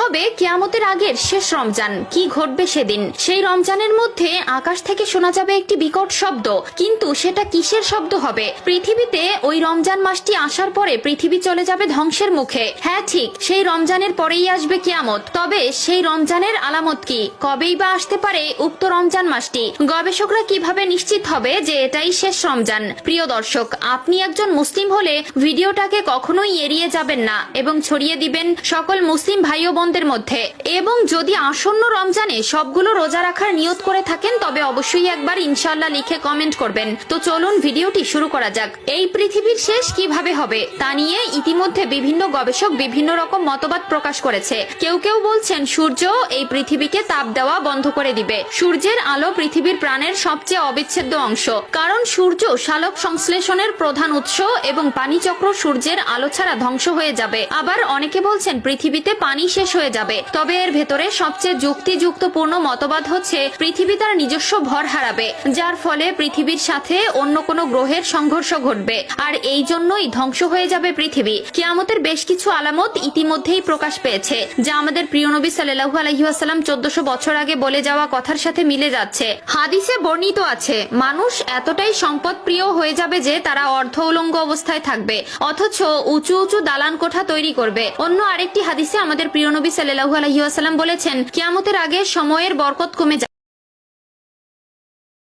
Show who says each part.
Speaker 1: হবে কিয়ামতের আগের শেষ রমজান। কি ঘটবে সেদিন? সেই রমজানের মধ্যে আকাশ থেকে শোনা যাবে একটি বিকট শব্দ, কিন্তু সেটা কিসের শব্দ হবে? পৃথিবীতে ওই রমজান মাসটি আসার পরে পৃথিবী চলে যাবে ধ্বংসের মুখে। হ্যাঁ ঠিক, সেই রমজানের পরেই আসবে কিয়ামত। তবে সেই রমজানের আলামত কি? কবেই বা আসতে পারে উক্ত রমজান মাসটি? গবেষকরা কিভাবে নিশ্চিত হবে যে এটাই শেষ রমজান? প্রিয় দর্শক, আপনি একজন মুসলিম হলে ভিডিওটাকে কখনোই এড়িয়ে যাবেন না এবং ছড়িয়ে দিবেন সকল মুসলিম ভাই ও বোনদের মধ্যে। এবং যদি আসন্ন রমজানে সবগুলো রোজা রাখার নিয়ত করে থাকেন তবে অবশ্যই একবার ইনশাআল্লাহ লিখে কমেন্ট করবেন। তো চলুন ভিডিওটি শুরু করা যাক। এই পৃথিবীর শেষ কিভাবে হবে তা নিয়ে ইতিমধ্যে বিভিন্ন গবেষক বিভিন্ন রকম মতবাদ প্রকাশ করেছে। কেউ কেউ বলছেন সূর্য এই পৃথিবীকে তাপ দেওয়া বন্ধ করে দিবে। সূর্যের আলো পৃথিবীর প্রাণের সবচেয়ে অবিচ্ছেদ্য অংশ, কারণ সূর্য সালোক সংশ্লেষণের প্রধান উৎস এবং পানিচক্র সূর্যের আলো ছাড়া ধ্বংস হয়ে যাবে। আবার অনেকে বলছেন পৃথিবীতে পানি শেষ হয়ে যাবে। তবে এর ভেতরে সবচেয়ে যুক্তিযুক্তপূর্ণ মতবাদ হচ্ছে পৃথিবী তার নিজস্ব ভর হারাবে, যার ফলে পৃথিবীর সাথে অন্য কোনো গ্রহের সংঘর্ষ ঘটবে, আর এই জন্যই ধ্বংস হয়ে যাবে পৃথিবী। কিয়ামতের বেশ কিছু আলামত ইতিমধ্যেই প্রকাশ পেয়েছে, যা আমাদের প্রিয় নবী সাল্লাল্লাহু আলাইহি ওয়াসাল্লাম 1400 বছর আগে বলে যাওয়া কথার সাথে মিলে যাচ্ছে। হাদিসে বর্ণিত আছে, মানুষ এতটাই সম্পদ প্রিয় হয়ে যাবে যে তারা অর্ধ উলঙ্গ অবস্থায় থাকবে, অথচ উঁচু উঁচু দালান কোঠা তৈরি করবে। অন্য আরেকটি হাদিসে আমাদের প্রিয় নবী সাল্লাল্লাহু আলাইহি ওয়াসাল্লাম বলেছেন, কিয়ামতের আগে সময়ের বরকত কমে যাবে।